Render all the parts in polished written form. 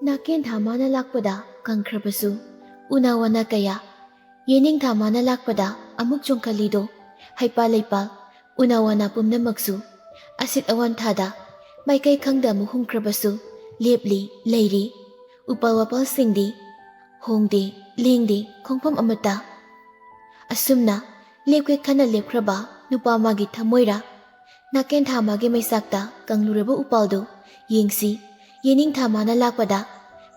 Naken thamana lakpada kangkhrabasu unawana kaya yening thamana lakpada amuk chongkalido haipa leipa unawana pumnamaksu asit awan thada maikai khangda muhumkhrabasu lepli leiri upal wapal singdi hongdi lengdi khongpham amata asumna lepke khana lepkhraba nupa magi thamoira naken thamage maisakta kangluraba upaldo yengsi yening thamana lakpada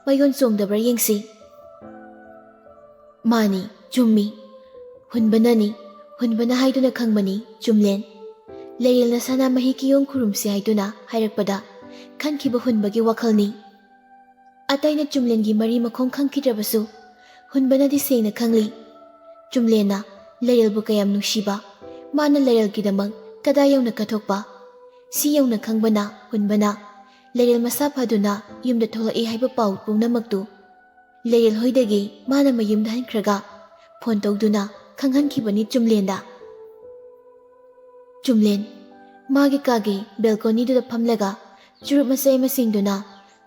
mayon chongdabra yengsi mani chummi hunbana haiduna khangmani chumlen leilna sana mahi kiyong khurumsi haiduna hairakpada khankiba hunbagi wakhalni ataina chumlengi mari makhong khangkidrabasu hunbana di sengna khangli chumlena leilbu kayam nungsiba mana leilgidamang kada yawna kathokpa si yawna khangbana hunbana leil masa phaduna yumda tholai haiba pau pungnamaktu leil hoidagi mana mayumda hankhraga phone tawduna khanghankibani chumlenda chumlen magi kage balcony du phamlaga churup masai masingduna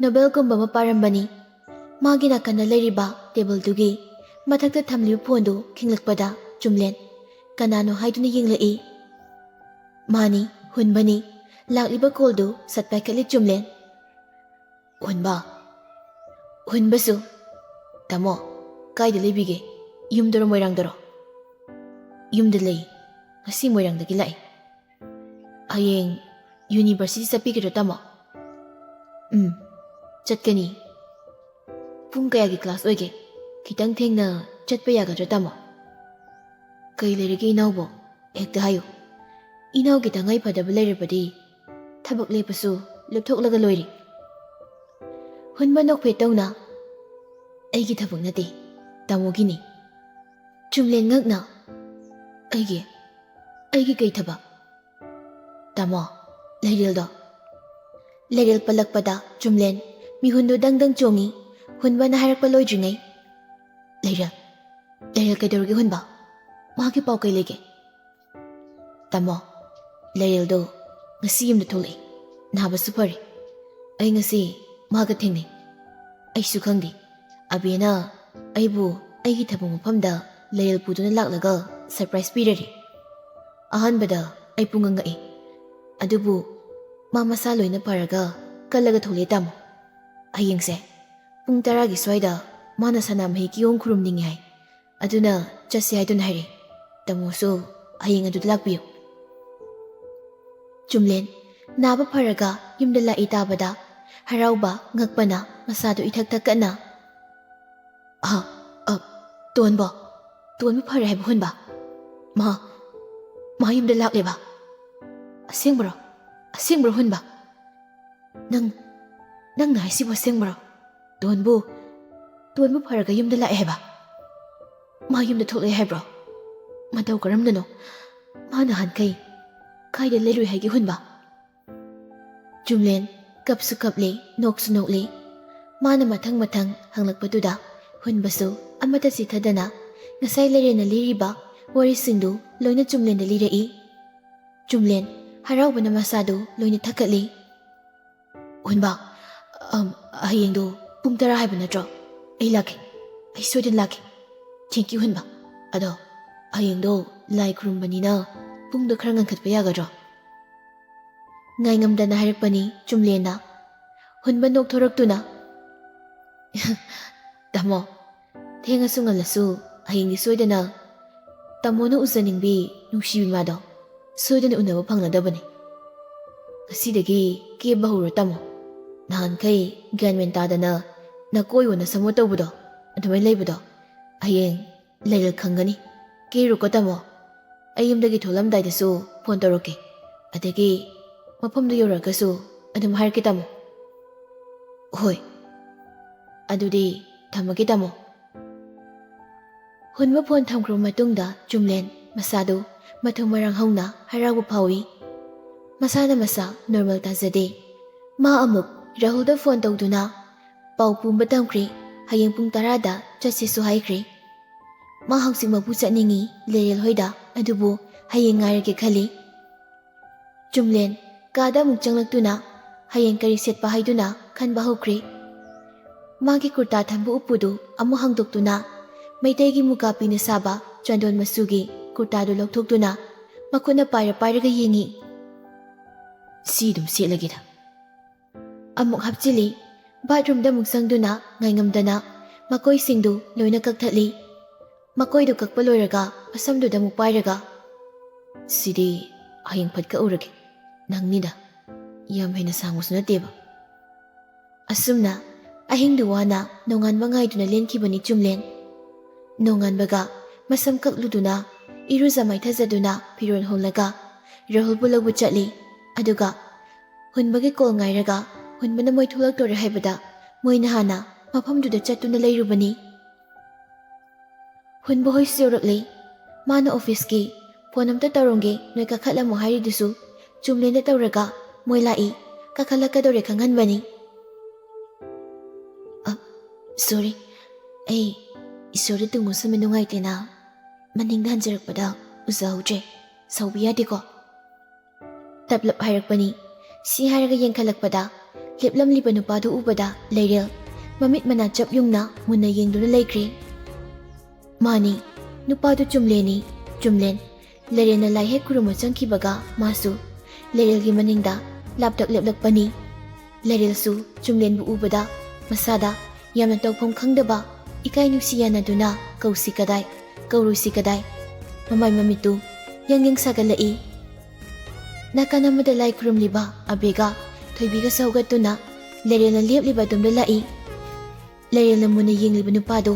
nobel gumba maparambani magi nakana leiriba table dugi mathakta thamliu phone du khinglakpada chumlen kanano haiduna yinglai mani hunbani lakliba call du satpaikali chumlen hunbasu tamo kaida lebige yumdoro moirangdoro yumda lei ngasi moirangdagi lai ayeng university sapigiro tamo chatkani pung kayagi class oige kitang thengna chatpa yagadra tamo kai lerige inawbo hekta hayo inaw gitangai phadaba leirabadi thabak lepasu lepthoklaga loiri hunba nokphe tawna aigi thabak nate tamogini chumlen ngakna aigi kai thabak tamo leiril palakpada chumlen mihundu dangdang chongi hunba na harakpa loidringai leiril kaidorge hunba magi pau kai lege tamo leiril do ngasi yumda tholai nabasu phari ai ngasi maga thengnai aisu khangdi abena aibu aigi thabang mafamda leiril puduna laklaga surprise pirari ahanbada ai pungangai adubu mama sa loina paraga kalaga thole tamo ayengse pung 10 gi swaida mana sana mahi kiyong khurumningi hai aduna chase haidun haire tamosu ayeng adu lakpiyo chumlen naba pharaga yumda la itabada harauba ngakpana masadu ithak thakana tonbo phare hai hunba ma yumda lakleba asengbro hunba nang na haisibo asengbro tonbu pharaga yumda la heba ma yumda tholai haibro madau karamdano mana hankai kaida lerui haigi hunba chumlen kapsu kaple noksu nokle mana mathang hanglakpaduda hunbasu amata sithadana ngasai lerena liriba wari singdu loina chumlen da lirai chumlen haraubana masadu loina thakali hunba hayengdu pung 10 haiba natro ai soidan laki thank you hunba ado hayengdu lai khurumbanina pungdo khara ngangkhatpa yagadro ngai ngamdana hairakpani chumlena hunba nok thoraktuna tamo thenga sungalasu hayengdi soidana tamona usaningbi nungsibi mado soidana unaba phangladabani ngasidagi ke bahuro tamo nahan kai ganmen tadana nakoi wona samo tawbudo adumai leibado ayeng leiril khangani ke ruko tamo ayumdagi tholamdaidasu phone toroke adagi mafamdu yoragasu adum hairke tamo hoi adudi thamage tamo hunba phone thamkro matungda chumlen masadu mathung marang hauna harabu phawi masana masa normal tazade ma amuk rahulda phone tawduna pau pumba tamkri hayeng pung 10 da chase su haikri ma hausing mabu chaningi leiril hoida adubu hayeng ngairge khali chumlen kada muk changlaktuna hayeng kari setpa haiduna khanba hokri ꯃꯥꯒꯤ ꯀꯨꯔꯇꯥ ꯊꯝꯕ ꯎꯞꯄꯨꯗꯨ ꯑꯃꯨꯛ ꯍꯥꯡꯗꯣꯛꯇꯨꯅ ꯃꯩꯇꯩꯒꯤ ꯃꯨꯒꯥ ꯄꯤꯅ ꯁꯥꯕ ꯆꯟꯗꯣꯟ ꯃꯆꯨꯒꯤ ꯀꯨꯔꯇꯥꯗꯨ ꯂꯧꯊꯣꯛꯇꯨꯅ ꯃꯈꯨꯠꯅ ꯄꯥꯏꯔꯒ ꯌꯦꯡꯉꯤ꯫ ꯁꯤ ꯑꯗꯨꯝ ꯁꯦꯠꯂꯒꯦꯗ꯫ ꯑꯃꯨꯛ ꯍꯥꯞꯆꯤꯜꯂꯤ꯫ ꯕꯥꯊꯔꯨꯝꯗ ꯑꯃꯨꯛ ꯆꯪꯗꯨꯅ ꯉꯥꯏꯉꯝꯗꯅ ꯃꯀꯣꯏꯁꯤꯡꯗꯨ ꯂꯣꯏꯅ ꯀꯛꯊꯠꯂꯤ꯫ ꯃꯀꯣꯏꯗꯨ ꯀꯛꯄ ꯂꯣꯏꯔꯒ ꯃꯁꯝꯗꯨꯗ ꯑꯃꯨꯛ ꯄꯥꯏꯔꯒ ꯁꯤꯗꯤ ꯍꯌꯦꯡ ꯐꯠ ꯀꯛꯎꯔꯒꯦ, ꯅꯪꯅꯤꯗ, ꯌꯥꯝ ꯍꯦꯟꯅ ꯁꯥꯡꯕꯁꯨ ꯅꯠꯇꯦꯕ꯫ ꯑꯁꯨꯝꯅ ꯑꯍꯤꯡꯗꯨ ꯋꯥꯅ ꯅꯣꯡꯉꯥꯟꯕ ꯉꯥꯏꯗꯨꯅ ꯂꯦꯟꯈꯤꯕꯅꯤ ꯆꯨꯝꯂꯦꯟ꯫ ꯅꯣꯡꯉꯥꯟꯕꯒ ꯃꯁꯝ ꯀꯛꯂꯨꯗꯨꯅ ꯏꯔꯨꯖ ꯃꯥꯏꯊꯖꯗꯨꯅ ꯐꯤꯔꯣꯜ ꯍꯣꯡꯂꯒ ꯔꯥꯍꯨꯜꯕꯨ ꯂꯧꯕ ꯆꯠꯂꯤ꯫ ꯑꯗꯨꯒ ꯍꯨꯟꯕꯒꯤ ꯀꯣꯜ ꯉꯥꯏꯔꯒ ꯍꯨꯟꯕꯅ ꯃꯣꯏ ꯊꯣꯛꯂꯛꯇꯣꯔꯦ ꯍꯥꯏꯕꯗ ꯃꯣꯏꯅ ꯍꯥꯟꯅ ꯃꯐꯝꯗꯨꯗ ꯆꯠꯇꯨꯅ ꯂꯩꯔꯨꯕꯅꯤ꯫ ꯍꯨꯟꯕ ꯍꯣꯏꯁꯨ ꯌꯧꯔꯛꯂꯤ꯫ ꯃꯥꯅ ꯑꯣꯐꯤꯁꯀꯤ ꯐꯣꯟ ꯑꯝꯇ ꯇꯧꯔꯝꯒꯦ ꯅꯣꯏ ꯀꯥꯈꯠꯂꯝꯃꯣ ꯍꯥꯏꯔꯤꯗꯨꯁꯨ ꯆꯨꯝꯂꯦꯟꯗ ꯇꯧꯔꯒ ꯃꯣꯏ ꯂꯥꯛꯏ, ꯀꯥꯈꯠꯂꯛꯀꯗꯧꯔꯦ ꯈꯪꯍꯟꯕꯅꯤ꯫ ꯁꯣꯔꯤ, ꯑꯩ ꯏꯁꯣꯔꯗ ꯇꯨꯡꯉꯨꯁꯨꯃ ꯅꯨꯡꯉꯥꯏꯇꯦꯅ ꯃꯅꯤꯡꯗ ꯍꯟꯖꯔꯛꯄꯗ ꯎꯖꯍꯧꯗ꯭ꯔꯦ, ꯁꯥꯎꯕ ꯌꯥꯗꯦꯀꯣ꯫ ꯇꯞꯂꯞ ꯍꯥꯏꯔꯛꯄꯅꯤ꯫ ꯁꯤ ꯍꯥꯏꯔꯒ ꯌꯦꯡꯈꯠꯂꯛꯄꯗ ꯂꯦꯞꯂꯝꯂꯤꯕ ꯅꯨꯄꯥꯗꯨ ꯎꯕꯗ ꯂꯩꯔꯦꯜ ꯃꯃꯤꯠ ꯃꯅꯥ ꯆꯞ ꯌꯨꯡꯅ ꯃꯨꯟꯅ ꯌꯦꯡꯗꯨꯅ ꯂꯩꯈ꯭ꯔꯦ꯫ ꯃꯥꯅꯤ, ꯅꯨꯄꯥꯗꯨ ꯆꯨꯝꯂꯦꯟꯅꯤ, ꯆꯨꯝꯂꯦꯟ꯫ ꯂꯩꯔꯦꯜꯅ ꯂꯥꯏ ꯍꯦꯛ ꯈꯨꯔꯨꯝꯕ ꯆꯪꯈꯤꯕꯒ ꯃꯥꯁꯨ ꯂꯩꯔꯦꯜꯒꯤ ꯃꯅꯤꯡꯗ ꯂꯥꯞꯇꯛ ꯂꯦꯞꯂꯛꯄꯅꯤ꯫ ꯂꯩꯔꯦꯜꯁꯨ ꯆꯨꯝꯂꯦꯟꯕꯨ ꯎꯕꯗ ꯃꯁꯥꯗ ꯌꯥꯝꯅ ꯇꯧꯐꯝ ꯈꯪꯗꯕ ꯏꯀꯥꯏ ꯅꯨꯡꯁꯤ ꯌꯥꯅꯗꯨꯅ ꯀꯧꯁꯤ ꯀꯗꯥꯏ, ꯀꯧꯔꯨꯁꯤ ꯀꯗꯥꯏ, ꯃꯃꯥꯏ ꯃꯃꯤꯠꯇꯨ ꯌꯪ ꯁꯥꯒꯠꯂꯛꯏ꯫ ꯅꯥꯀꯟ ꯑꯃꯗ ꯂꯥꯏ ꯈꯨꯔꯨꯝꯂꯤꯕ ꯑꯕꯦꯒ ꯊꯣꯏꯕꯤꯒꯁꯨ ꯍꯧꯒꯠꯇꯨꯅ ꯂꯩꯔꯦꯜꯅ ꯂꯦꯞꯂꯤꯕ ꯑꯗꯨꯝꯗ ꯂꯥꯛꯏ꯫ ꯂꯩꯔꯦꯜꯅ ꯃꯨꯟꯅ ꯌꯦꯡꯂꯤꯕ ꯅꯨꯄꯥꯗꯨ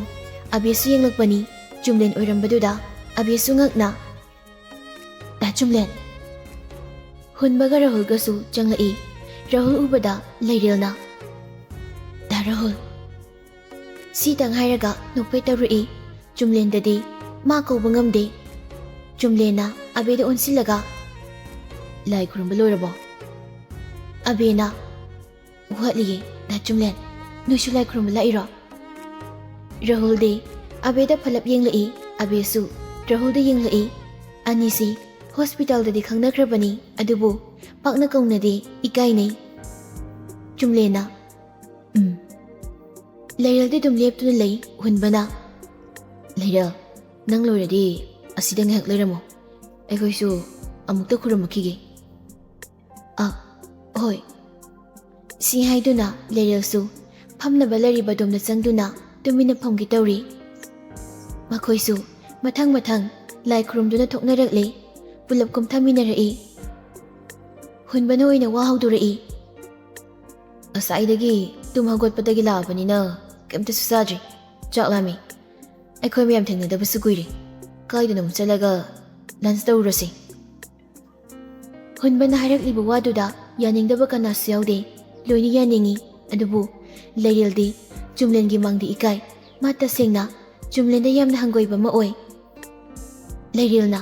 ꯑꯕꯦꯁꯨ ꯌꯦꯡꯂꯛꯄꯅꯤ꯫ ꯆꯨꯝꯂꯦꯟ ꯑꯣꯏꯔꯝꯕꯗꯨꯗ ꯑꯕꯦꯁꯨ ꯉꯛꯅ ꯗꯥ ꯆꯨꯝꯂꯦꯟ꯫ ꯍꯨꯟꯕꯒ ꯔꯥꯍꯨꯜꯒꯁꯨ ꯆꯪꯂꯛꯏ꯫ ꯔꯥꯍꯨꯜ ꯎꯕꯗ ꯂꯩꯔꯦꯜꯅ ꯗꯥ ꯔꯥꯍꯨꯜ ꯁꯤꯇꯪ ꯍꯥꯏꯔꯒ ꯅꯣꯛꯐꯦꯠ ꯇꯧꯔꯛꯏ꯫ ꯆꯨꯝꯂꯦꯟꯗꯗꯤ ꯃꯥ ꯀꯧꯕ ꯉꯝꯗꯦ꯫ ꯆꯨꯝꯂꯦꯟꯅ ꯑꯕꯦꯗ ꯑꯣꯟꯁꯤꯜꯂꯒ ꯂꯥꯏ ꯈꯨꯔꯨꯝꯕ ꯂꯣꯏꯔꯕꯣ? ꯑꯕꯦꯅ ꯋꯥꯠꯂꯤꯌꯦ ꯗꯥ ꯆꯨꯝꯂꯦꯟ, ꯅꯣꯏꯁꯨ ꯂꯥꯏ ꯈꯨꯔꯨꯝꯕ ꯂꯥꯛꯏꯔꯣ? ꯔꯥꯍꯨꯜꯗꯤ ꯑꯕꯦꯗ ꯐꯂꯞ ꯌꯦꯡꯂꯛꯏ, ꯑꯕꯦꯁꯨ ꯔꯥꯍꯨꯜꯗ ꯌꯦꯡꯂꯛꯏ꯫ ꯑꯅꯤꯁꯤ ꯍꯣꯁꯄꯤꯇꯥꯜꯗꯗꯤ ꯈꯪꯅꯈ꯭ꯔꯕꯅꯤ, ꯑꯗꯨꯕꯨ ꯄꯥꯛꯅ ꯀꯧꯅꯗꯦ, ꯏꯀꯥꯏꯅꯩ꯫ ꯆꯨꯝꯂꯦꯟꯅ ꯂꯩꯔꯦꯜꯗꯤ ꯑꯗꯨꯝ ꯂꯦꯞꯇꯨꯅ ꯂꯩ꯫ ꯍꯨꯟꯕꯅ ꯂꯩꯔꯦꯜ, ꯅꯪ ꯂꯣꯏꯔꯗꯤ ꯑꯁꯤꯗ ꯉꯥꯏꯍꯥꯛ ꯂꯩꯔꯝꯃꯣ, ꯑꯩꯈꯣꯏꯁꯨ ꯑꯃꯨꯛꯇ ꯈꯨꯔꯨꯝꯃꯛꯈꯤꯒꯦ꯫ ꯍꯣꯏ꯫ ꯁꯤ ꯍꯥꯏꯗꯨꯅ ꯂꯩꯔꯦꯜꯁꯨ ꯐꯝꯅꯕ ꯂꯩꯔꯤꯕ ꯑꯗꯣꯝꯗ ꯆꯪꯗꯨꯅ ꯇꯨꯃꯤꯟꯅ ꯐꯝꯒꯦ ꯇꯧꯔꯤ꯫ ꯃꯈꯣꯏꯁꯨ ꯃꯊꯪ ꯃꯊꯪ ꯂꯥꯏ ꯈꯨꯔꯨꯝꯗꯨꯅ ꯊꯣꯛꯅꯔꯛꯂꯤ, ꯄꯨꯂꯞ ꯀꯨꯝꯊꯃꯤꯟꯅꯔꯛꯏ꯫ ꯍꯨꯟꯕꯅ ꯑꯣꯏꯅ ꯋꯥ ꯍꯧꯗꯣꯔꯛꯏ꯫ ꯉꯁꯥꯏꯗꯒꯤ ꯇꯨꯝ ꯍꯧꯒꯠꯄꯗꯒꯤ ꯂꯥꯛꯑꯕꯅꯤꯅ ꯀꯩꯝꯇꯁꯨ ꯆꯥꯗ꯭ꯔꯤ, ꯆꯥꯛ ꯂꯥꯝꯃꯤ꯫ ꯑꯩꯈꯣꯏ ꯃꯌꯥꯝ ꯊꯦꯡꯅꯗꯕꯁꯨ ꯀꯨꯏꯔꯦ, ꯀꯥꯏꯗꯅꯣꯃ ꯆꯠꯂꯒ ꯂꯟꯆ ꯇꯧꯔꯨꯔꯁꯤ꯫ ꯍꯨꯟꯕꯅ ꯍꯥꯏꯔꯛꯂꯤꯕ ꯋꯥꯗꯨꯗ ꯌꯥꯅꯤꯡꯗꯕ ꯀꯅꯥꯁꯨ ꯌꯥꯎꯗꯦ, ꯂꯣꯏꯅ ꯌꯥꯅꯤꯡꯉꯤ꯫ ꯑꯗꯨꯕꯨ ꯂꯩꯔꯦꯜꯗꯤ ꯆꯨꯝꯂꯦꯟꯒꯤ ꯃꯥꯡꯗ ꯏꯀꯥꯏ, ꯃꯥ ꯇꯁꯦꯡꯅ ꯆꯨꯝꯂꯦꯟꯗ ꯌꯥꯝꯅ ꯍꯪꯒꯣꯏꯕ ꯑꯃ ꯑꯣꯏ꯫ ꯂꯩꯔꯦꯜꯅ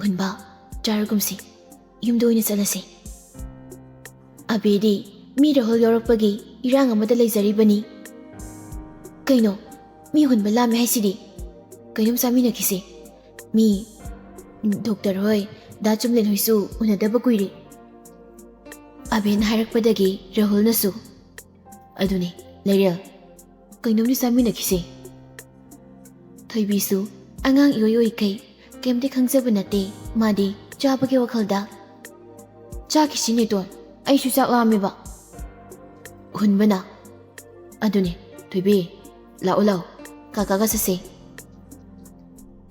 ꯍꯨꯟꯕ ꯆꯥꯔꯒꯨꯝꯁꯤ, ꯌꯨꯝꯗ ꯑꯣꯏꯅ ꯆꯠꯂꯁꯤ꯫ ꯑꯕꯦꯗꯤ ꯃꯤ ꯔꯥꯍꯨꯜ ꯌꯥꯎꯔꯛꯄꯒꯤ ꯏꯔꯥꯡ ꯑꯃꯗ ꯂꯩꯖꯔꯤꯕꯅꯤ꯫ ꯀꯩꯅꯣ, ꯃꯤ ꯍꯨꯟꯕ ꯂꯥꯝꯃꯦ ꯍꯥꯏꯁꯤꯗꯤ, ꯀꯩꯅꯣꯝ ꯆꯥꯃꯤꯟꯅꯈꯤꯁꯤ꯫ ꯃꯤ ꯗꯣꯛꯇꯔ ꯍꯣꯏ, ꯗꯥ ꯆꯨꯝꯂꯦꯟ ꯍꯣꯏꯁꯨ ꯎꯅꯗꯕ ꯀꯨꯏꯔꯦ꯫ ꯑꯕꯦꯅ ꯍꯥꯏꯔꯛꯄꯗꯒꯤ ꯔꯥꯍꯨꯜꯅꯁꯨ ꯑꯗꯨꯅꯤ ꯂꯩꯔꯦꯜ, ꯀꯩꯅꯣꯝꯗꯤ ꯆꯥꯃꯤꯟꯅꯈꯤꯁꯤ꯫ ꯊꯣꯏꯕꯤꯁꯨ ꯑꯉꯥꯡ ꯏꯑꯣꯏ ꯑꯣꯏꯈꯩ ꯀꯩꯝꯇ ꯈꯪꯖꯕ ꯅꯠꯇꯦ, ꯃꯥꯗꯤ ꯆꯥꯕꯒꯤ ꯋꯥꯈꯜꯗ ꯆꯥꯈꯤꯁꯤ ꯅꯦꯇꯣꯟ, ꯑꯩꯁꯨ ꯆꯥꯛ ꯂꯥꯝꯃꯦꯕ꯫ ꯍꯨꯟꯕꯅ ꯑꯗꯨꯅꯤ ꯊꯣꯏꯕꯤ, ꯂꯥꯛꯑꯣ ꯂꯥꯛꯑꯣ, ꯀꯥꯀꯥꯒ ꯆꯠꯁꯦ꯫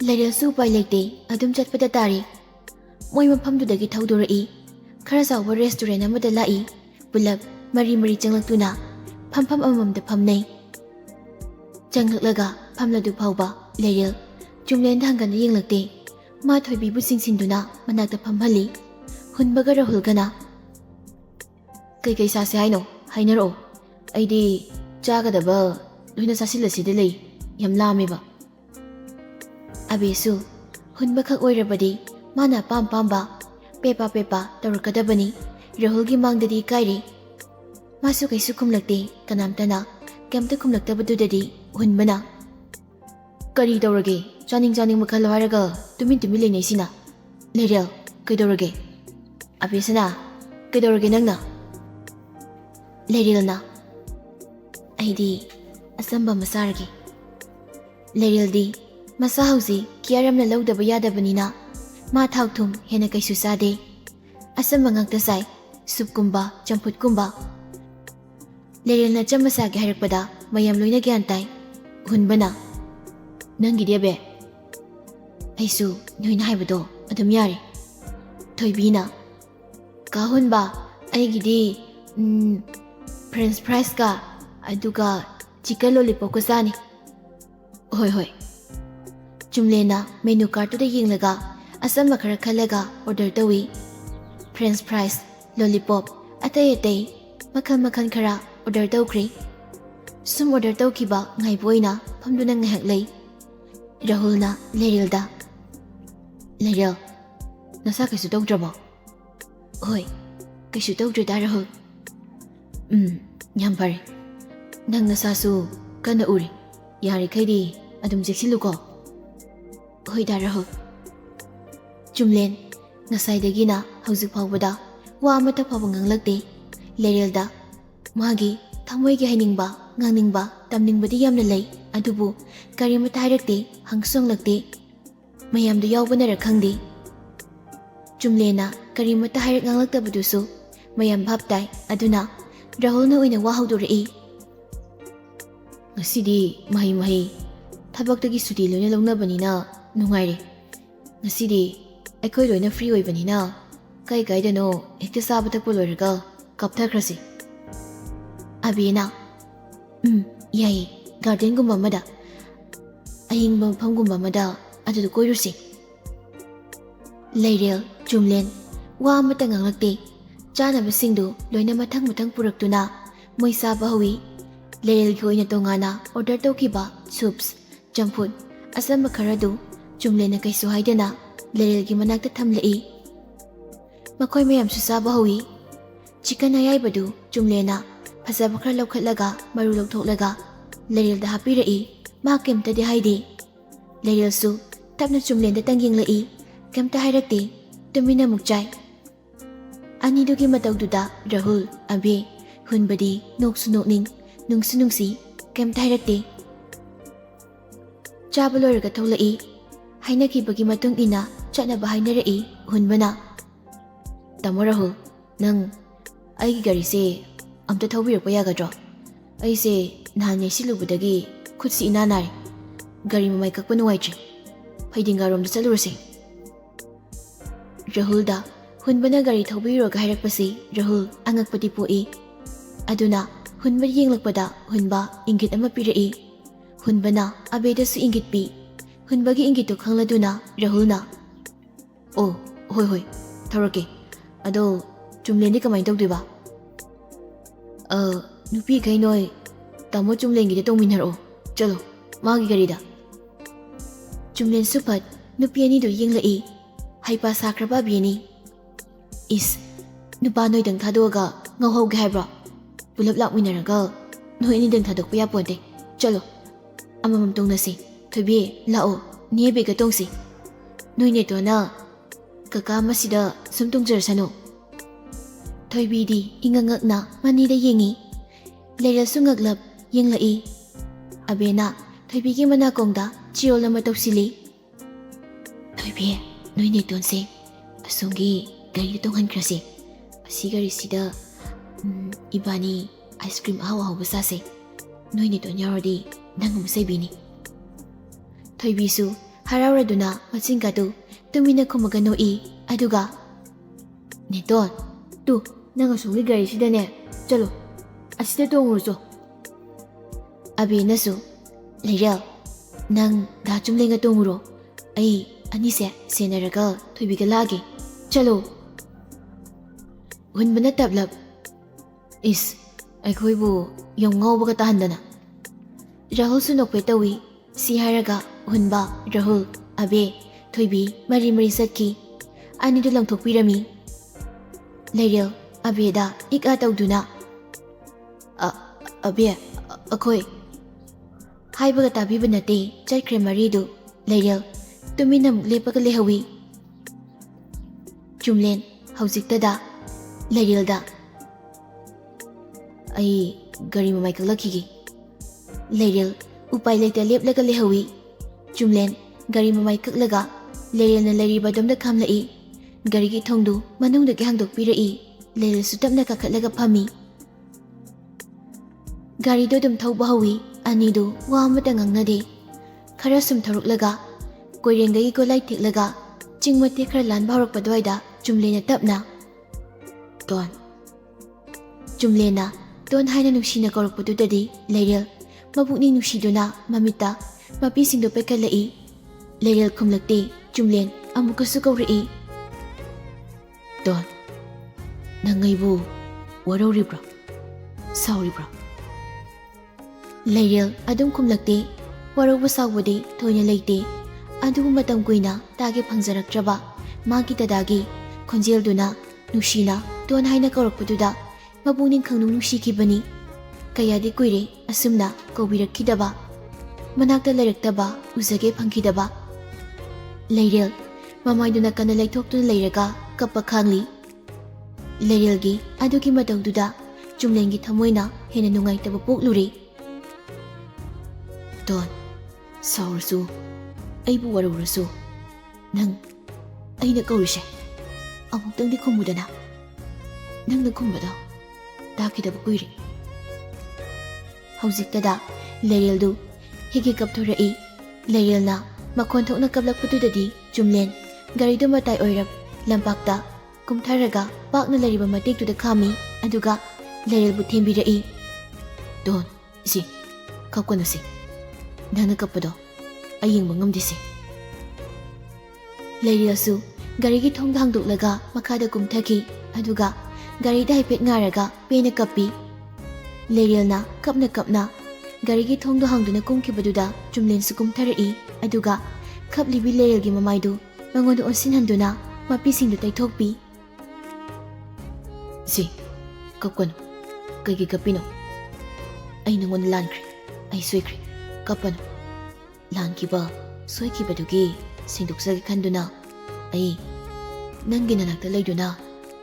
ꯂꯩꯔꯦꯜꯁꯨ ꯎꯄꯥꯏ ꯂꯩꯇꯦ, ꯑꯗꯨꯝ ꯆꯠꯄꯗ ꯇꯥꯔꯤ꯫ ꯃꯣꯏ ꯃꯐꯝꯗꯨꯗꯒꯤ ꯊꯧꯗꯣꯔꯛꯏ꯫ ꯈꯔ ꯆꯥꯎꯕ ꯔꯦꯁꯇꯨꯔꯦꯟ ꯑꯃꯗ ꯂꯥꯛꯏ꯫ ꯄꯨꯂꯞ ꯃꯔꯤ ꯃꯔꯤ ꯆꯪꯂꯛꯇꯨꯅ ꯐꯝꯐꯝ ꯑꯃꯃꯝꯗ ꯐꯝꯅꯩ꯫ ꯆꯪꯂꯛꯂꯒ ꯐꯝꯂꯗꯨ ꯐꯥꯎꯕ ꯂꯩꯔꯦꯜ ꯆꯨꯝꯂꯦꯟꯗ ꯍꯪꯒꯟꯅ ꯌꯦꯡꯂꯛꯇꯦ꯫ ꯃꯥ ꯊꯣꯏꯕꯤꯕꯨ ꯆꯤꯡꯁꯤꯟꯗꯨꯅ ꯃꯅꯥꯛꯇ ꯐꯝꯍꯜꯂꯤ꯫ ꯍꯨꯟꯕꯒ ꯔꯥꯍꯨꯜꯒꯅ ꯀꯩꯀꯩ ꯆꯥꯁꯦ ꯍꯥꯏꯅꯣ ꯍꯥꯏꯅꯔꯛꯑꯣ, ꯑꯩꯗꯤ ꯆꯥꯒꯗꯕ ꯂꯣꯏꯅ ꯆꯥꯁꯤꯜꯂꯁꯤꯗ ꯂꯩ, ꯌꯥꯝ ꯂꯥꯝꯃꯦꯕ꯫ ꯑꯕꯦꯁꯨ ꯍꯨꯟꯕꯈꯛ ꯑꯣꯏꯔꯕꯗꯤ ꯃꯥꯅ ꯑꯄꯥꯝ ꯄꯥꯝꯕ ꯄꯦꯄꯥ ꯄꯦꯄꯥ ꯇꯧꯔꯛꯀꯗꯕꯅꯤ꯫ ꯔꯥꯍꯨꯜꯒꯤ ꯃꯥꯡꯗꯗꯤ ꯏꯀꯥꯏꯔꯦ, ꯃꯥꯁꯨ ꯀꯩꯁꯨ ꯈꯨꯝꯂꯛꯇꯦ꯫ ꯀꯅꯥꯝꯇꯅ ꯀꯩꯝꯇ ꯈꯨꯝꯂꯛꯇꯕꯗꯨꯗꯗꯤ ꯍꯨꯟꯕꯅ ꯀꯔꯤ ꯇꯧꯔꯒꯦ, ꯆꯥꯅꯤꯡ ꯆꯥꯅꯤꯡꯕ ꯈꯜꯂꯣ ꯍꯥꯏꯔꯒ ꯇꯨꯃꯤꯟ ꯇꯨꯃꯤꯟ ꯂꯩꯅꯩꯁꯤꯅ? ꯂꯩꯔꯦꯜ, ꯀꯩꯗꯧꯔꯒꯦ? ꯑꯕꯦꯁꯅꯥ, ꯀꯩꯗꯧꯔꯒꯦ ꯅꯪꯅ? ꯂꯩꯔꯦꯜꯅ ꯑꯩꯗꯤ ꯑꯆꯝꯕ ꯑꯃ ꯆꯥꯔꯒꯦ. ꯂꯩꯔꯦꯜꯗꯤ ꯃꯁꯥ ꯍꯧꯖꯤꯛ ꯀꯤꯌꯔ ꯌꯥꯝꯅ ꯂꯧꯗꯕ ꯌꯥꯗꯕꯅꯤꯅ ꯃꯥ ꯊꯥꯎ ꯊꯨꯝ ꯍꯦꯟꯅ ꯀꯩꯁꯨ ꯆꯥꯗꯦ. ꯑꯆꯝꯕ ꯉꯥꯛꯇ ꯆꯥꯏ, ꯁꯨꯞꯀꯨꯝꯕ ꯆꯝꯐꯨꯠꯀꯨꯝꯕ. ꯂꯩꯔꯦꯜꯅ ꯑꯆꯝꯕ ꯆꯥꯒꯦ ꯍꯥꯏꯔꯛꯄꯗ ꯃꯌꯥꯝ ꯂꯣꯏꯅ ꯒ꯭ꯌꯥꯟ ꯇꯥꯏ. ꯍꯨꯟꯕꯅ ꯅꯪꯒꯤꯗꯤ ꯑꯕꯦ? ꯑꯩꯁꯨ ꯅꯣꯏꯅ ꯍꯥꯏꯕꯗꯣ ꯑꯗꯨꯝ ꯌꯥꯔꯦ. ꯊꯣꯏꯕꯤꯅ ꯀꯥ ꯍꯨꯟꯕ ꯑꯩꯒꯤꯗꯤ ꯐ꯭ꯔꯦꯟꯆ ꯐ꯭ꯔꯥꯏꯁꯀ ꯑꯗꯨꯒ ꯆꯤꯀꯟ ꯂꯣꯂꯤꯄꯣꯞꯀ ꯆꯥꯅꯤ. ꯍꯣꯏ ꯍꯣꯏ. ꯆꯨꯝꯂꯦꯟꯅ ꯃꯦꯅꯨ ꯀꯥꯔꯠꯇꯨꯗ ꯌꯦꯡꯂꯒ ꯑꯆꯝꯕ ꯈꯔ ꯈꯜꯂꯒ ꯑꯣꯔꯗꯔ ꯇꯧꯏ. ꯐ꯭ꯔꯦꯟꯆ ꯐ꯭ꯔꯥꯏꯁ, ꯂꯣꯂꯤꯄꯣꯞ, ꯑꯇꯩ ꯑꯇꯩ ꯃꯈꯜ ꯃꯈꯜ ꯈꯔ ꯑꯣꯔꯗꯔ ꯇꯧꯈ꯭ꯔꯦ. ꯁꯨꯝ ꯑꯣꯔꯗꯔ ꯇꯧꯈꯤꯕ ꯉꯥꯏꯕ ꯑꯣꯏꯅ ꯐꯝꯗꯨꯅ ꯉꯥꯏꯍꯥꯛ ꯂꯩ. ꯔꯥꯍꯨꯜꯅ ꯂꯩꯔꯦꯜꯗ ꯂꯩꯔꯦꯜ, ꯅꯁꯥ ꯀꯩꯁꯨ ꯇꯧꯗ꯭ꯔꯕꯣ? ꯍꯣꯏ, ꯀꯩꯁꯨ ꯇꯧꯗ꯭ꯔꯦꯗ ꯔꯥꯍꯨꯜ. ꯌꯥꯝ ꯐꯔꯦ. ꯅꯪ ꯅꯁꯥꯁꯨ ꯀꯟꯅ ꯎꯔꯤ. ꯌꯥꯔꯤꯈꯩꯗꯤ ꯑꯗꯨꯝ ꯆꯦꯛꯁꯤꯜꯂꯨꯀꯣ. ꯍꯣꯏꯗ ꯔꯥꯍꯨꯜ. ꯆꯨꯝꯂꯦꯟ ꯉꯁꯥꯏꯗꯒꯤꯅ ꯍꯧꯖꯤꯛ ꯐꯥꯎꯕꯗ ꯋꯥ ꯑꯃꯠꯇ ꯐꯥꯎꯕ ꯉꯥꯡꯂꯛꯇꯦ. ꯂꯩꯔꯦꯜꯗ ꯃꯥꯒꯤ ꯊꯃꯣꯏꯒꯤ ꯍꯥꯏꯅꯤꯡꯕ, ꯉꯥꯡꯅꯤꯡꯕ, ꯇꯝꯅꯤꯡꯕꯗꯤ ꯌꯥꯝꯅ ꯂꯩ, ꯑꯗꯨꯕꯨ ꯀꯔꯤꯃꯠꯇ ꯍꯥꯏꯔꯛꯇꯦ, ꯍꯪꯁꯨ ꯍꯪꯂꯛꯇꯦ. ꯃꯌꯥꯝꯗꯨ ꯌꯥꯎꯕꯅꯔ ꯈꯪꯗꯦ. ꯆꯨꯝꯂꯦꯟꯅ ꯀꯔꯤꯃꯠꯇ ꯍꯥꯏꯔꯛ ꯉꯥꯡꯂꯛꯇꯕꯗꯨꯁꯨ ꯃꯌꯥꯝ ꯚꯥꯞ ꯇꯥꯏ. ꯑꯗꯨꯅ ꯔꯥꯍꯨꯜꯅ ꯑꯣꯏꯅ ꯋꯥ ꯍꯧꯗꯣꯔꯛꯏ. ꯉꯁꯤꯗꯤ ꯃꯍꯩ ꯊꯕꯛꯇꯒꯤ ꯁꯨꯇꯤ ꯂꯣꯏꯅ ꯂꯧꯅꯕꯅꯤꯅ ꯅꯨꯡꯉꯥꯏꯔꯦ. ꯉꯁꯤꯗꯤ ꯑꯩꯈꯣꯏ ꯂꯣꯏꯅ ꯐ꯭ꯔꯤ ꯑꯣꯏꯕꯅꯤꯅ ꯀꯥꯏꯗꯅꯣ ꯍꯦꯛꯇ ꯆꯥꯕ ꯊꯛꯄ ꯂꯣꯏꯔꯒ ꯀꯥꯞꯊꯈ꯭ꯔꯁꯤ. ꯑꯕꯦꯅ ꯌꯥꯏꯌꯦ, ꯒꯥꯔꯗꯦꯟꯒꯨꯝꯕ ꯑꯃꯗ, ꯑꯏꯪꯕ ꯃꯐꯝꯒꯨꯝꯕ ꯑꯃꯗ ꯑꯗꯨꯗ ꯀꯣꯏꯔꯨꯁꯤ. ꯂꯩꯔꯦꯜ, ꯆꯨꯝꯂꯦꯟ ꯋꯥ ꯑꯃꯠꯇ ꯉꯥꯡꯂꯛꯇꯦ. ꯆꯥꯅꯕꯁꯤꯡꯗꯨ ꯂꯣꯏꯅ ꯃꯊꯪ ꯃꯊꯪ ꯄꯨꯔꯛꯇꯨꯅ ꯃꯣꯏ ꯆꯥꯕ ꯍꯧꯏ. ꯂꯩꯔꯦꯜꯒꯤ ꯑꯣꯏꯅ ꯇꯣꯉꯥꯟꯅ ꯑꯣꯔꯗꯔ ꯇꯧꯈꯤꯕ ꯁꯨꯞꯁ, ꯆꯝꯐꯨꯠ, ꯑꯆꯝꯕ ꯈꯔꯗꯨ ꯆꯨꯝꯂꯦꯟꯅ ꯀꯩꯁꯨ ꯍꯥꯏꯗꯅ ꯂꯩꯔꯦꯜꯒꯤ ꯃꯅꯥꯛꯇ ꯊꯝꯂꯛꯏ. ꯃꯈꯣꯏ ꯃꯌꯥꯝꯁꯨ ꯆꯥꯕ ꯍꯧꯏ. ꯆꯤꯀꯟ ꯑꯌꯥꯏꯕꯗꯨ ꯆꯨꯝꯂꯦꯟꯅ ꯐꯖꯕ ꯈꯔ ꯂꯧꯈꯠꯂꯒ ꯃꯔꯨ ꯂꯧꯊꯣꯛꯂꯒ ꯂꯩꯔꯦꯜꯗ ꯍꯥꯞꯄꯤꯔꯛꯏ. ꯃꯥ ꯀꯩꯝꯇꯗꯤ ꯍꯥꯏꯗꯦ. ꯂꯩꯔꯦꯜꯁꯨ ꯇꯞꯅ ꯆꯨꯝꯂꯦꯟꯗꯇꯪ ꯌꯦꯡꯂꯛꯏ. ꯀꯩꯝꯇ ꯍꯥꯏꯔꯛꯇꯦ. ꯇꯨꯃꯤꯟꯅ ꯑꯃꯨꯛ ꯆꯥꯏ. ꯑꯅꯤꯗꯨꯒꯤ ꯃꯇꯧꯗꯨꯗ ꯔꯥꯍꯨꯜ, ꯑꯕꯦ, ꯍꯨꯟꯕꯗꯤ ꯅꯣꯛꯁꯨ ꯅꯣꯛꯅꯤꯡ, ꯅꯨꯡꯁꯨ ꯅꯨꯡꯁꯤ. ꯀꯩꯝꯇ ꯍꯥꯏꯔꯛꯇꯦ. ꯆꯥꯕ ꯂꯣꯏꯔꯒ ꯊꯣꯛꯂꯛꯏ. ꯍꯥꯏꯅꯈꯤꯕꯒꯤ ꯃꯇꯨꯡ ꯏꯟꯅ ꯆꯠꯅꯕ ꯍꯥꯏꯅꯔꯛꯏ. ꯍꯨꯟꯕꯅ ꯇꯥꯃꯣ ꯔꯥꯍꯨꯜ, ꯅꯪ ꯑꯩꯒꯤ ꯒꯥꯔꯤꯁꯦ ꯑꯝꯇ ꯊꯧꯕꯤꯔꯛꯄ ꯌꯥꯒꯗ꯭ꯔꯣ? ꯑꯩꯁꯦ ꯅꯍꯥꯟ ꯌꯩꯁꯤꯜꯂꯨꯕꯗꯒꯤ ꯈꯨꯠꯁꯤ ꯏꯅꯥ ꯅꯥꯔꯦ. ꯒꯥꯔꯤ ꯃꯃꯥꯏ ꯀꯛꯄ ꯅꯨꯡꯉꯥꯏꯇ꯭ꯔꯦ. ꯐꯩꯗꯤꯡꯒꯥꯔꯣꯝꯗ ꯆꯠꯂꯨꯔꯁꯦ. ꯔꯥꯍꯨꯜꯗ ꯍꯨꯟꯕꯅ ꯒꯥꯔꯤ ꯊꯧꯕꯤꯔꯨꯔꯒ ꯍꯥꯏꯔꯛꯄꯁꯤ ꯔꯥꯍꯨꯜ ꯑꯉꯛꯄꯗꯤ ꯄꯣꯛꯏ. ꯑꯗꯨꯅ ꯍꯨꯟꯕ ꯌꯦꯡꯂꯛꯄꯗ ꯍꯨꯟꯕ ꯏꯪꯒꯤꯠ ꯑꯃ ꯄꯤꯔꯛꯏ. ꯍꯨꯟꯕꯅ ꯑꯕꯦꯗꯁꯨ ꯏꯪꯒꯤꯠ ꯄꯤ. ꯍꯨꯟꯕꯒꯤ ꯏꯪꯒꯤꯠꯇꯨ ꯈꯪꯂꯗꯨꯅ ꯔꯥꯍꯨꯜꯅ ꯑꯣ ꯍꯣꯏ ꯊꯧꯔꯛꯀꯦ. ꯑꯗꯣ ꯆꯨꯝꯂꯦꯟꯗꯤ ꯀꯃꯥꯏꯅ ꯇꯧꯗꯣꯏꯕ? ꯅꯨꯄꯤꯈꯩ ꯅꯣꯏ ꯇꯥꯃꯣ ꯆꯨꯝꯂꯦꯟꯒꯤꯗ ꯇꯣꯡꯃꯤꯟꯅꯔꯛꯑꯣ. ꯆꯠꯂꯣ, ꯃꯥꯒꯤ ꯒꯥꯔꯤꯗ. ꯆꯨꯝꯂꯦꯟꯁꯨ ꯐꯠ ꯅꯨꯄꯤ ꯑꯅꯤꯗꯨ ꯌꯦꯡꯂꯛꯏ. ꯍꯩꯄꯥ ꯁꯥꯈ꯭ꯔꯕ ꯑꯕꯦꯅꯤ. ꯏꯁ, ꯅꯨꯄꯥ ꯅꯣꯏꯗꯪ ꯊꯥꯗꯣꯛꯑꯒ ꯉꯧꯍꯧꯒꯦ ꯍꯥꯏꯕ꯭ꯔꯣ? ꯄꯨꯂꯞ ꯂꯥꯛꯃꯤꯟꯅꯔꯒ ꯅꯣꯏ ꯑꯅꯤꯗꯪ ꯊꯥꯗꯣꯛꯄ ꯌꯥꯄꯣꯟꯇꯦ. ꯆꯠꯂꯣ, ꯑꯃꯃꯝ ꯇꯣꯡꯅꯁꯤ. ꯊꯣꯏꯕꯤ, ꯂꯥꯛꯑꯣ, ꯅꯦ ꯕꯦꯒꯀ ꯇꯣꯡꯁꯤ. ꯅꯣꯏ ꯅꯦꯇꯣꯟꯅ ꯀꯀꯥ ꯃꯁꯤꯗ ꯁꯨꯝ ꯇꯣꯡꯖꯔꯁꯅꯨ. ꯊꯣꯏꯕꯤꯗꯤ ꯏꯉꯛꯉꯛꯅ ꯃꯅꯤꯗ ꯌꯦꯡꯉꯤ. ꯂꯩꯔꯦꯜꯁꯨ ꯉꯛꯂꯞ ꯌꯦꯡꯂꯛꯏ. ꯑꯕꯦꯅ ꯊꯣꯏꯕꯤꯒꯤ ꯃꯅꯥꯀꯣꯡꯗ ꯆꯤꯔꯣꯜ ꯑꯃ ꯇꯧꯁꯤꯜꯂꯤ. ꯊꯣꯏꯕꯤ, ꯅꯣꯏ ꯅꯦꯇꯣꯟꯁꯦ ꯑꯁꯣꯝꯒꯤ ꯒꯥꯔꯤꯗ ꯇꯣꯡꯍꯟꯈ꯭ꯔꯁꯦ. ꯑꯁꯤ ꯒꯥꯔꯤꯁꯤꯗ ꯏꯕꯥꯅꯤ ꯑꯥꯏꯁ ꯀ꯭ꯔꯤꯝ ꯑꯍꯥꯎ ꯑꯍꯥꯎꯕ ꯆꯥꯁꯦ. ꯅꯣꯏ ꯅꯦꯇꯣꯟ ꯌꯥꯎꯔꯗꯤ ꯅꯪ ꯑꯃꯨꯛ ꯆꯩꯕꯤꯅꯤ. ꯊꯣꯏꯕꯤꯁꯨ ꯍꯔꯥꯎꯔꯗꯨꯅ ꯃꯆꯤꯟꯒꯗꯨ ꯇꯨꯃꯤꯟꯅ ꯈꯨꯝꯃꯒ ꯅꯣꯛꯏ. ꯑꯗꯨꯒ ꯅꯦꯇꯣꯟ, ꯇꯨ ꯅꯪ ꯑꯁꯣꯝꯒꯤ ꯒꯥꯔꯤꯁꯤꯗꯅꯦ, ꯆꯠꯂꯣ, ꯑꯁꯤꯗ ꯇꯣꯡꯉꯨꯔꯣꯆꯣ. ꯑꯕꯦꯅꯁꯨ ꯂꯩꯔꯦꯜ, ꯅꯪ ꯗꯥ ꯆꯨꯝꯂꯦꯟꯒ ꯇꯣꯡꯉꯨꯔꯣ. ꯑꯩ ꯑꯅꯤꯁꯦ ꯁꯦꯟꯅꯔꯒ ꯊꯣꯏꯕꯤꯒ ꯂꯥꯛꯑꯒꯦ. ꯆꯠꯂꯣ. ꯍꯨꯟꯕꯅ ꯇꯞꯂꯞ ꯏꯁ, ꯑꯩꯈꯣꯏꯕꯨ ꯌꯣꯡ ꯉꯥꯎꯕꯒ ꯇꯥꯍꯟꯗꯅ. ꯔꯥꯍꯨꯜꯁꯨ ꯅꯣꯛꯐꯦꯠ ꯇꯧꯏ. ꯁꯤ ꯍꯥꯏꯔꯒ ꯍꯨꯟꯕ, ꯔꯥꯍꯨꯜ, ꯑꯕꯦ, ꯊꯣꯏꯕꯤ ꯃꯔꯤ ꯆꯠꯈꯤ. ꯑꯅꯤꯗꯨ ꯂꯪꯊꯣꯛꯄꯤꯔꯝꯃꯤ. ꯂꯩꯔꯦꯜ ꯑꯕꯦꯗ ꯏꯛ-ꯑ ꯇꯧꯗꯨꯅ ꯑꯕꯦ, ꯑꯩꯈꯣꯏ ꯍꯥꯏꯕꯒ ꯇꯥꯕꯤꯕ ꯅꯠꯇꯦ. ꯆꯠꯈ꯭ꯔꯦ ꯃꯔꯤꯗꯨ. ꯂꯩꯔꯦꯜ ꯇꯨꯃꯤꯟꯅ ꯑꯃꯨꯛ ꯂꯦꯞꯄꯒ ꯂꯩꯍꯧꯏ. ꯆꯨꯝꯂꯦꯟ ꯍꯧꯖꯤꯛꯇꯗ ꯂꯩꯔꯦꯜꯗ ꯑꯩ ꯒꯥꯔꯤ ꯃꯃꯥꯏ ꯀꯛꯂꯛꯈꯤꯒꯦ. Leirel upai leita leplaga lehawi. Jumlen gari mamai kaklaga Leirel na leiriba domda khamlai. Gari ki thongdu manungdagi hangdokpirai. Leirel su tapna kakatlaga phami. Gari do dum thauba hawi. Anidu wa amata ngangnade. Khara sum tharuklaga koirengdagi golai teklaga chingmate khara lanba horakpa dwaida Jumlena tapna Ton. Jumlena Ton haina nuksina kaurakpadudadi Leirel mabukning nuksiduna mamita mapisingdo pekkalai. Leirel khumlakte Jumlen amukasu kaurai. Ton, nang ngaibu waroribra sauribra. Leirel adum khumlakte warauba saubade thoina leite. Adugu matam kuina tage phangjaraktraba magi tadagi khonjelduna nushina Ton haina kaurakpaduda mabukning khangnung nushikibani. Kayadi kuire asumna kaubirakidaba manakta lairaktaba uzage phangkidaba. Leirel mamaiduna kana laithoptuna leiraga kappa khangli. Leirelgi adugi mataududa Jumlengi thamoina hena nungaitaba pokluri. Ton, saurasu aibu warurasu nang aina kaurise amuktangdi khumudana. Nangna khumbada takidaba kuire. Haujiktada Leireldu higi kapthurai. Leirelna makhon thokna kaplakpadudadi Jumlen garido matai oirap lampakta kumtharaga pakna lariba matektuda khami aduga Leirelbu thembirai. Don si kapkanu si nangna kapado ayengba ngamdisi. Leirelsu garigi thongda hangdoklaga makhada kumthaki aduga garida haipet ngaraga pena kappi. Leirelna kapna garigi thongdo hangduna kumkibaduda Jumlensu kumtharai aduga kaplibi Leirelgi mamaidu mangodu onsinhanduna mapisingdu taithokpi. Si kapkanu kaigi kapino ai nangon lankre ai soikre kapano lankiba soikibadugi singdoksagi khanduna ai nangi nanakta leiduna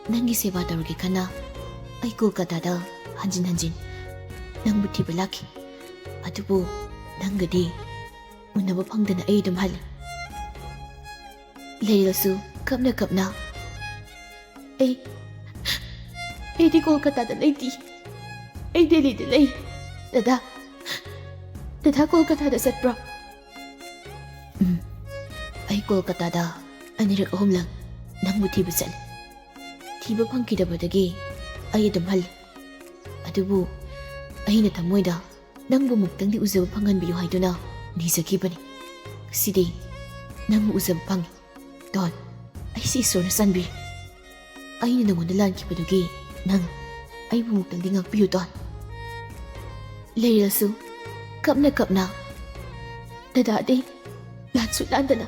nangi seba tawrgi khana ai Kolkatada hanjin nangbu thiba laki. Adubu nangadi unaba phangdana ai dum hali. Leirelsu kapna ai di Kolkatada leiti. Ai Delhi de lei. Dada Kolkatada satpra. Ai Kolkatada anirak ahumlang nangbu thiba sal. Thiba phangkidabadagi ai dum hali. Adubu aina thamoida nangbu muktangdi uzaba phanganbiyu haiduna nizakibani. Sidi nangbu uzaba phangi. Don ai si isona sanbir. Aina nangonda lankibadugi nang aibu muktangdi ngakpiyu Don. Leirelsu kapna dadade lansu landana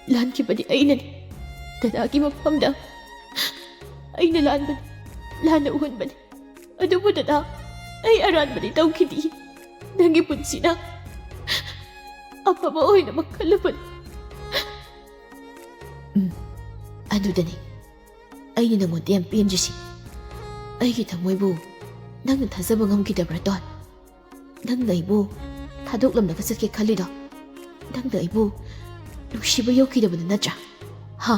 lankibadi ainani. Dadagi mafamda aina lanbani lana uhunbani. Adubu dada ai aranbani tawkidi. Nangi punsina afaba oina makkalabani. Adudani aina nangonda yam penjisi. Aigi thamoibu nangna thajaba ngamkidabra Don. Nangna aibu thadoklamnaga chatke khalido. Nangna aibu nuksiba yokidabada natra ha.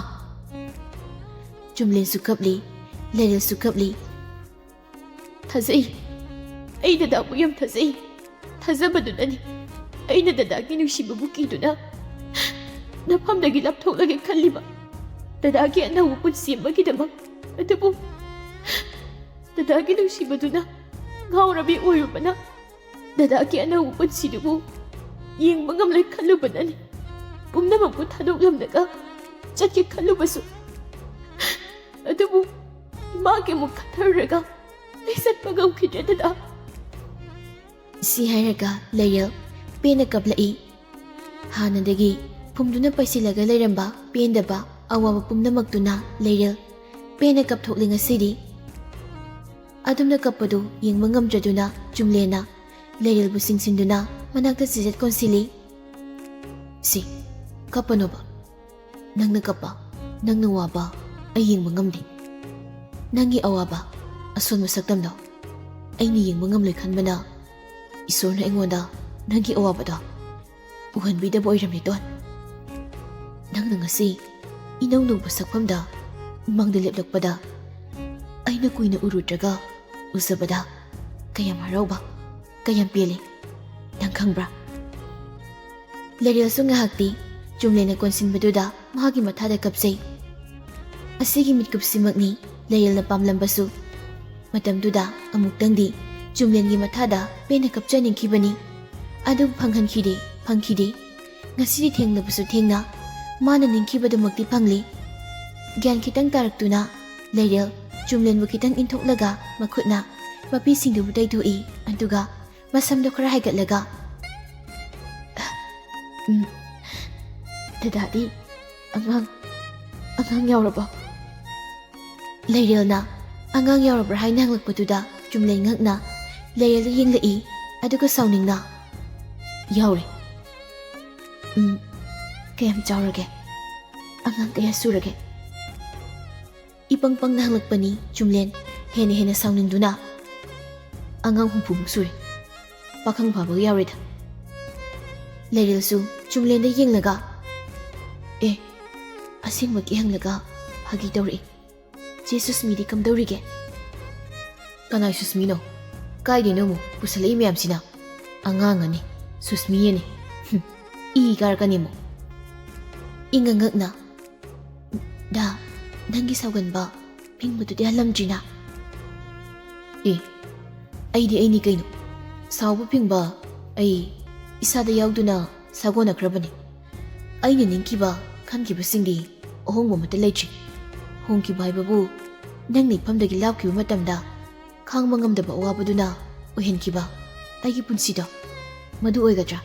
Jumlensu kapli Leirelsu kapli. Thazai ai dadabu yam thazai. Thazabadunani aina dadagi nuksibabu kiduna nafamdagi lapthoklage khalliba. Dadagi anawu punsi amagidamag adubu dadagi nuksiduna ngaurabi oyubana. Dadagi anawu punsidubu yengba ngamlai khallubanani. Pumnamagbu thadoklamnaga chatke khallubasu adubu image muk khatharraga ai satpa ngamkhidre dada. Si hairaga Leirel pena kaplai. Hanadagi pumduna paisilaga leiramba pendaba awaba pumnamakduna Leirel pena kapthokli ngasidi. Adumna kappadu yengba ngamdraduna Jumlena Leirelbu singsinduna manakta sijat konsili. Si kapanoba nangna kappa nangna waba ai yengba ngamdi. Nangi awaba ason masaktamdo aini yengba ngamloi khanbana ꯏꯁꯣꯔꯅ ꯑꯩꯉꯣꯟꯗ ꯅꯪꯒꯤ ꯑꯋꯥꯕꯗꯣ ꯎꯍꯟꯕꯤꯗꯕ ꯑꯣꯏꯔꯝꯃꯤ tone. ꯅꯪꯅ ꯉꯁꯤ ꯏꯅꯧ ꯅꯧꯕ ꯁꯛꯐꯝꯗ ꯃꯪꯗ ꯂꯦꯞꯂꯛꯄꯗ ꯑꯩꯅ ꯀꯨꯏꯅ ꯎꯔꯨꯗ꯭ꯔꯒ ꯎꯖꯕꯗ ꯀꯌꯥꯝ ꯍꯔꯥꯎꯕ, ꯀꯌꯥꯝ ꯄꯦꯜꯂꯤ ꯅꯪ ꯈꯪꯕ꯭ꯔꯥ? ꯂꯩꯔꯦꯜꯁꯨ ꯉꯥꯏꯍꯥꯛꯇꯤ ꯆꯨꯝꯂꯦꯟꯅ ꯀꯣꯟꯁꯤꯟꯕꯗꯨꯗ ꯃꯍꯥꯛꯀꯤ ꯃꯊꯥꯗ ꯀꯞꯆꯩ꯫ ꯑꯁꯤꯒꯤ ꯃꯤꯠꯀꯨꯞꯁꯤꯃꯛꯅꯤ ꯂꯩꯔꯦꯜꯅ ꯄꯥꯝꯂꯝꯕꯁꯨ꯫ ꯃꯇꯝꯗꯨꯗ ꯑꯃꯨꯛꯇꯪꯗꯤ ꯆꯨꯝꯂꯦꯟꯒꯤ ꯃꯊꯥꯗ ꯄꯦꯟꯅ ꯀꯞꯆꯅꯤꯡꯈꯤꯕꯅꯤ꯫ ꯑꯗꯨꯕꯨ ꯐꯪꯈꯤꯗꯦ꯫ ꯉꯁꯤꯗꯤ ꯊꯦꯡꯂꯕꯁꯨ ꯊꯦꯡꯅ ꯃꯥꯅ ꯅꯤꯡꯈꯤꯕꯗꯨꯃꯛꯇꯤ ꯐꯪꯂꯤ꯫ ꯒ꯭ꯌꯥꯟ ꯈꯤꯇꯪ ꯇꯥꯔꯛꯇꯨꯅ ꯂꯩꯔꯦꯜ ꯆꯨꯝꯂꯦꯟꯕꯨ ꯈꯤꯇꯪ ꯏꯟꯊꯣꯛꯂꯒ ꯃꯈꯨꯠꯅ ꯃꯄꯤꯁꯤꯡꯗꯨꯕꯨ ꯇꯩꯊꯣꯛꯏ꯫ ꯑꯗꯨꯒ ꯃꯁꯝꯗꯣ ꯈꯔ ꯍꯥꯏꯒꯠꯂꯒ, ꯗꯗꯥꯗꯤ ꯑꯉꯥꯡ ꯌꯥꯎꯔꯕꯣ? ꯂꯩꯔꯦꯜꯅ ꯑꯉꯥꯡ ꯌꯥꯎꯔꯕ꯭ꯔꯥ ꯍꯥꯏꯅ ꯍꯪꯂꯛꯄꯗꯨꯗ ꯆꯨꯝꯂꯦꯟ ꯉꯛꯅ ꯂꯩꯔꯦꯜꯗ ꯌꯦꯡꯂꯛꯏ꯫ ꯑꯗꯨꯒ ꯁꯥꯎꯅꯤꯡꯅ, ꯌꯥꯎꯔꯦ꯫ ꯀꯌꯥꯝ ꯆꯥꯎꯔꯒꯦ? ꯑꯉꯥꯡ ꯀꯌꯥ ꯁꯨꯔꯒꯦ? ꯏꯄꯪ ꯄꯪꯅ ꯍꯪꯂꯛꯄꯅꯤ ꯆꯨꯝꯂꯦꯟ ꯍꯦꯟꯅ ꯁꯥꯎꯅꯤꯡꯗꯨꯅ, ꯑꯉꯥꯡ 60ꯃꯨꯛ ꯁꯨꯔꯦ, ꯄꯥꯈꯪ ꯐꯥꯕꯒ ꯌꯥꯎꯔꯦꯗ꯫ ꯂꯩꯔꯦꯜꯁꯨ ꯆꯨꯝꯂꯦꯟꯗ ꯌꯦꯡꯂꯒ, ꯑꯁꯦꯡꯕꯒꯤ ꯍꯪꯂꯒ ꯐꯥꯒꯤ ꯇꯧꯔꯛꯏ꯫ ꯆꯦ ꯁꯨꯁꯃꯤꯗꯤ ꯀꯝꯗꯧꯔꯤꯒꯦ? ꯀꯅꯥꯏ ꯁꯨꯁꯃꯤꯅꯣ? ꯀꯥꯏꯗꯩꯅꯣ ꯑꯃꯨꯛ ꯄꯨꯁꯜꯂꯛꯏ ꯃꯌꯥꯝꯁꯤꯅ? ꯑꯉꯥꯡ ꯑꯅꯤ, ꯁꯨꯁꯃꯤꯌꯦꯅꯤ, ꯏ ꯀꯥꯔꯛꯀꯅꯤ ꯑꯃꯨꯛ꯫ ꯏꯪꯉ ꯉꯛꯅ, ꯗꯥ ꯅꯪꯒꯤ ꯁꯥꯎꯒꯟꯕ ꯐꯤꯡꯕꯗꯨꯗꯤ ꯍꯜꯂꯝꯗ꯭ꯔꯤꯅ? ꯑꯩꯗꯤ ꯑꯩꯅꯤ ꯀꯩꯅꯣ꯫ ꯁꯥꯎꯕ ꯐꯤꯡꯕ ꯑꯩ ꯏꯁꯥꯗ ꯌꯥꯎꯗꯨꯅ ꯁꯥꯒꯣꯟꯅꯈ꯭ꯔꯕꯅꯤ꯫ ꯑꯩꯅ ꯅꯤꯡꯈꯤꯕ ꯈꯟꯈꯤꯕꯁꯤꯡꯗꯤ ꯑꯍꯣꯡꯕ ꯑꯃꯠꯇ ꯂꯩꯇ꯭ꯔꯤ꯫ ꯍꯣꯡꯈꯤꯕ ꯍꯥꯏꯕꯕꯨ ꯅꯪꯅ ꯏꯐꯝꯗꯒꯤ ꯂꯥꯞꯈꯤꯕ ꯃꯇꯝꯗ ꯈꯥꯡꯕ ꯉꯝꯗꯕ ꯑꯋꯥꯕꯗꯨꯅ ꯑꯣꯏꯍꯟꯈꯤꯕ ꯑꯩꯒꯤ ꯄꯨꯟꯁꯤꯗꯣ, ꯃꯗꯨ ꯑꯣꯏꯒꯗ꯭ꯔꯥ?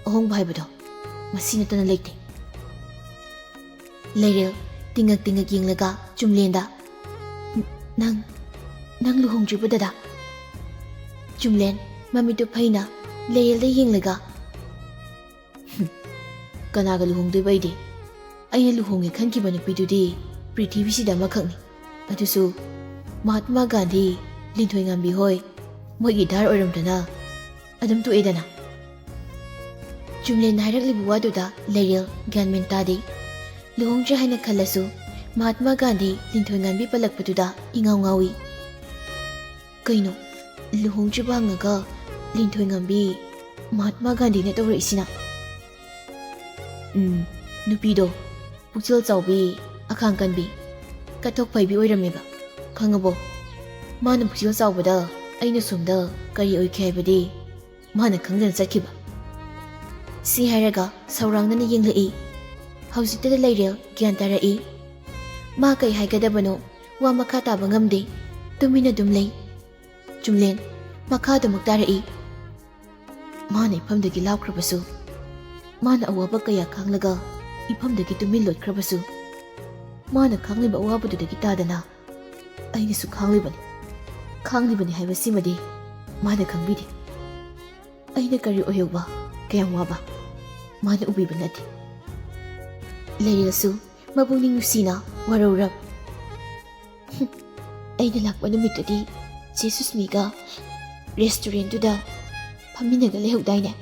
ꯑꯍꯣꯡꯕ ꯍꯥꯏꯕꯗꯣ ꯃꯁꯤ ꯅꯠꯇꯅ ꯂꯩꯇꯦ꯫ ꯂꯩꯔꯦꯜ ꯇꯤꯡꯉꯛ ꯌꯦꯡꯂꯒ ꯆꯨꯝꯂꯦꯟꯗ, ꯅꯪ ꯂꯨꯍꯣꯡꯗ꯭ꯔꯤꯕ ꯗꯗꯥ? ꯆꯨꯝꯂꯦꯟ ꯃꯃꯤꯠꯇꯨ ꯐꯩꯅ ꯂꯩꯔꯦꯜꯗ ꯌꯦꯡꯂꯒ, ꯀꯅꯥꯒ ꯂꯨꯍꯣꯡꯗꯣꯏꯕ ꯑꯩꯗꯤ? ꯑꯩꯅ ꯂꯨꯍꯣꯡꯒꯦ ꯈꯟꯈꯤꯕ ꯅꯨꯄꯤꯗꯨꯗꯤ ꯄ꯭ꯔꯤꯊꯤꯕꯤꯁꯤꯗ ꯑꯃꯈꯛꯅꯤ꯫ ꯑꯗꯨꯁꯨ ꯃꯍꯥꯠꯃꯥ ꯒꯥꯟꯙꯤ, ꯂꯤꯟꯊꯣꯏꯉꯥꯝꯕꯤ ꯍꯣꯏ ꯃꯣꯏꯒꯤ ꯙꯥꯔ ꯑꯣꯏꯔꯝꯗꯅ ꯑꯗꯨꯝ ꯇꯣꯛꯑꯦꯗꯅ꯫ ꯆꯨꯝꯂꯦꯟꯅ ꯍꯥꯏꯔꯛꯂꯤꯕ ꯋꯥꯗꯨꯗ ꯂꯩꯔꯦꯜ ꯒ꯭ꯌꯥꯟ ꯃꯦꯟ ꯇꯥꯗꯦ꯫ ꯂꯨꯍꯣꯡꯗ꯭ꯔꯦ ꯍꯥꯏꯅ ꯈꯜꯂꯁꯨ ꯃꯍꯥꯠꯃꯥ ꯒꯥꯟꯙꯤ, ꯂꯤꯟꯊꯣꯏꯉꯥꯝꯕꯤ ꯄꯜꯂꯛꯄꯗꯨꯗ ꯏꯉꯥꯎ ꯉꯥꯎꯏ꯫ ꯀꯩꯅꯣ ꯂꯨꯍꯣꯡꯗ꯭ꯔꯤꯕ ꯍꯪꯉꯒ ꯂꯤꯟꯊꯣꯏꯉꯥꯝꯕꯤ, ꯃꯍꯥꯠꯃꯥ ꯒꯥꯟꯙꯤꯅ ꯇꯧꯔꯛꯏꯁꯤꯅ? ꯅꯨꯄꯤꯗꯣ ꯄꯨꯛꯆꯦꯜ ꯆꯥꯎꯕꯤ, ꯑꯈꯥꯡ ꯀꯟꯕꯤ, ꯀꯠꯊꯣꯛ ꯐꯩꯕꯤ ꯑꯣꯏꯔꯝꯃꯦꯕ, ꯈꯪꯉꯕꯣ? ꯃꯥꯅ ꯄꯨꯛꯆꯦꯜ ꯆꯥꯎꯕꯗ ꯑꯩꯅ ꯁꯣꯝꯗ ꯀꯔꯤ ꯑꯣꯏꯈꯤ ꯍꯥꯏꯕꯗꯤ ꯃꯥꯅ ꯈꯪꯗꯅ ꯆꯠꯈꯤꯕ꯫ ꯁꯤ ꯍꯥꯏꯔꯒ ꯁꯧꯔꯥꯡꯅꯅ ꯌꯦꯡꯂꯛꯏ꯫ ꯍꯧꯖꯤꯛꯇꯗ ꯂꯩꯔꯦꯜ ꯒ꯭ꯌꯥꯟ ꯇꯥꯔꯛꯏ꯫ ꯃꯥ ꯀꯩ ꯍꯥꯏꯒꯗꯕꯅꯣ ꯋꯥ ꯃꯈꯥ ꯇꯥꯕ ꯉꯝꯗꯦ, ꯇꯨꯃꯤꯟꯅ ꯑꯗꯨꯝ ꯂꯩ꯫ ꯆꯨꯝꯂꯦꯟ ꯃꯈꯥꯗ ꯑꯃꯨꯛ ꯇꯥꯔꯛꯏ꯫ ꯃꯥꯅ ꯏꯐꯝꯗꯒꯤ ꯂꯥꯞꯈ꯭ꯔꯕꯁꯨ, ꯃꯥꯅ ꯑꯋꯥꯕ ꯀꯌꯥ ꯈꯥꯡꯂꯒ ꯏꯐꯝꯗꯒꯤ ꯇꯨꯃꯤꯟ ꯂꯣꯠꯈ꯭ꯔꯕꯁꯨ, ꯃꯥꯅ ꯈꯥꯡꯂꯤꯕ ꯑꯋꯥꯕꯗꯨꯗꯒꯤ ꯇꯥꯗꯅ ꯑꯩꯅꯁꯨ ꯈꯥꯡꯂꯤꯕꯅꯤ ꯍꯥꯏꯕꯁꯤꯃꯗꯤ ꯃꯥꯅ ꯈꯪꯕꯤꯗꯦ꯫ ꯑꯩꯅ ꯀꯔꯤ ꯑꯣꯏꯍꯧꯕ, ꯀꯌꯥꯝ ꯋꯥꯕ ꯃꯥꯅ ꯎꯕꯤꯕ ꯅꯠꯇꯦ꯫ ꯂꯩꯔꯦꯜꯁꯨ ꯃꯄꯨꯛꯅꯤꯡ ꯅꯨꯡꯁꯤꯅ ꯋꯥꯔꯧꯔꯞ, ꯑꯩꯅ ꯂꯥꯛꯄ ꯅꯨꯃꯤꯠꯇꯗꯤ ꯆꯦ ꯁꯨꯁꯃꯤꯒ ꯔꯦꯁꯇꯨꯔꯦꯟꯇꯨꯗ ꯐꯝꯃꯤꯟꯅꯒ ꯂꯩꯍꯧꯗꯥꯏꯅꯦ?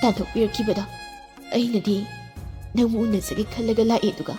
ꯇꯥꯟꯊꯣꯛꯄꯤꯔꯛꯈꯤꯕꯗꯣ ꯑꯩꯅꯗꯤ ꯅꯪꯕꯨ ꯎꯅꯖꯒꯦ ꯈꯜꯂꯒ ꯂꯥꯛꯑꯦ, ꯑꯗꯨꯒ